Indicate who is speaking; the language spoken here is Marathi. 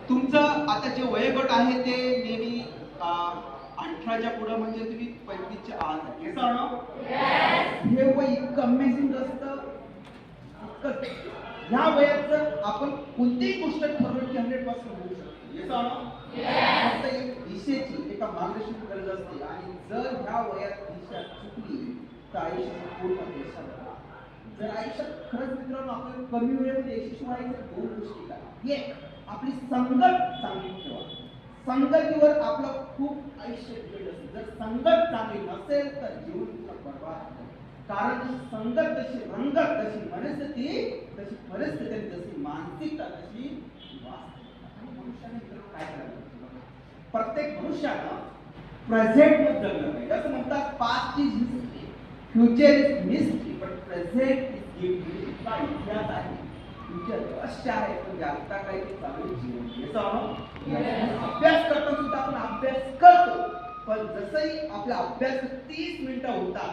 Speaker 1: तुमचं आता जे वयोगट आहे ते नेहमी 18च्या पुढे म्हणजे तुम्ही 35च्या आत आहे. Yes or no? हे वय इतकं अमेझिंग असतं. ह्या वयात आपण कोणतीही गोष्ट ठरवली की 100% होऊ शकते. Yes or no? फक्त एक दिशेची एका मार्गदर्शनाची गरज असते आणि जर ह्या वयात दिशा चुकली तर आयुष्यात पूर्ण दिशा बदलते. जर आयुष्यात खरंच मित्रांनो आपण कमी वेळेमध्ये यशस्वी व्हायचं दोन गोष्टी करा. एक, आपली संगत चांगली ठेवा. संगतीवर आपलं खूप आयुष्य डिपेंड असते. जर संगत चांगली नसेल तर जीवन तुला बर्बाद होतं. कारण संगत तशी, रंगत तशी, मनस्थिती तशी, परिस्थिती तशी, मानसिकता तशी वास्तविकता. आणि मनुष्याने काय करायचं? प्रत्येक मनुष्यानं प्रेझेंट मध्ये जगलं पाहिजे. असं म्हणतात past is history, future is mystery, but present is gift. काय इतिहास आहे, फ्युचर रहस्य आहे, पण आता काही ते चालू जीवन. अभ्यास करता सुद्धा आपण अभ्यास करतो, पण जसंही आपला अभ्यास 30 मिनिटं होतात